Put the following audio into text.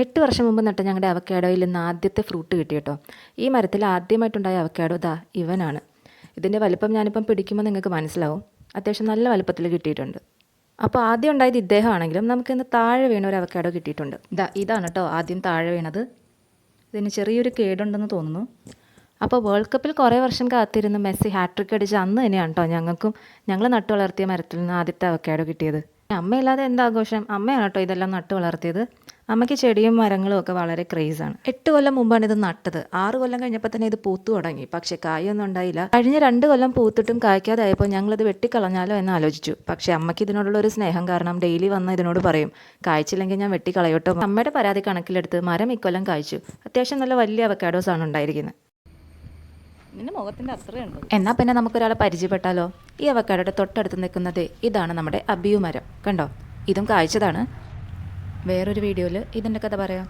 8 വർഷം മുമ്പ് നട്ട ഞങ്ങളുടെ അവക്കാഡോയിൽ നിന്ന് ആദ്യത്തെ ഫ്രൂട്ട് കിട്ടി കേട്ടോ. ഈ മരത്തിൽ ആദ്യമായിട്ടുണ്ടായ അവക്കാഡോ ഇവനാണ്. ഇതിൻ്റെ വലിപ്പം ഞാനിപ്പം പിടിക്കുമ്പോൾ നിങ്ങൾക്ക് മനസ്സിലാവും. അത്യാവശ്യം നല്ല വലിപ്പത്തിൽ കിട്ടിയിട്ടുണ്ട്. അപ്പോൾ ആദ്യം ഉണ്ടായത് ഇദ്ദേഹമാണെങ്കിലും നമുക്കിന്ന് താഴെ വീണ ഒരു അവക്കാഡോ കിട്ടിയിട്ടുണ്ട്. ഇതാണ് കേട്ടോ ആദ്യം താഴെ വീണത്. ഇതിന് ചെറിയൊരു കേടുണ്ടെന്ന് തോന്നുന്നു. അപ്പോൾ വേൾഡ് കപ്പിൽ കുറേ വർഷം കാത്തിരുന്ന് മെസ്സി ഹാട്രിക് അടിച്ച് അന്ന് തന്നെയാണ് കേട്ടോ ഞങ്ങൾ നട്ടു വളർത്തിയ മരത്തിൽ നിന്ന് ആദ്യത്തെ അവക്കാഡോ കിട്ടിയത്. അമ്മയില്ലാതെ എന്താഘോഷം, അമ്മയാണ് കേട്ടോ ഇതെല്ലാം നട്ടു വളർത്തിയത്. അമ്മയ്ക്ക് ചെടിയും മരങ്ങളും ഒക്കെ വളരെ ക്രേസാണ്. 8 കൊല്ലം മുമ്പാണ് ഇത് നട്ടത്. 6 കൊല്ലം കഴിഞ്ഞപ്പോൾ തന്നെ ഇത് പൂത്തു തുടങ്ങി. പക്ഷേ കായൊന്നും ഉണ്ടായില്ല. കഴിഞ്ഞ 2 കൊല്ലം പൂത്തിട്ടും കായ്ക്കാതായപ്പോൾ ഞങ്ങളിത് വെട്ടിക്കളഞ്ഞാലോ എന്ന് ആലോചിച്ചു. പക്ഷേ അമ്മയ്ക്ക് ഇതിനോടുള്ള ഒരു സ്നേഹം കാരണം ഡെയിലി വന്ന് ഇതിനോട് പറയും, കായ്ച്ചില്ലെങ്കിൽ ഞാൻ വെട്ടിക്കളയോട്ടോ. അമ്മയുടെ പരാതി കണക്കിലെടുത്ത് മരം ഇക്കൊല്ലം കായ്ച്ചു. അത്യാവശ്യം നല്ല വലിയ അവക്കാഡോസാണ് ഉണ്ടായിരിക്കുന്നത്. നിന്റെ മുഖത്തിൻ്റെ അത്രയുണ്ട്. എന്നാൽ പിന്നെ നമുക്കൊരാളെ പരിചയപ്പെട്ടാലോ? ഈ അവക്കാഡോയുടെ തൊട്ടടുത്ത് നിൽക്കുന്നത് ഇതാണ് നമ്മുടെ അബിയു മരം. കണ്ടോ, ഇതും കായ്ച്ചതാണ്. വേറൊരു വീഡിയോയിൽ ഇതിൻ്റെ കഥ പറയാം.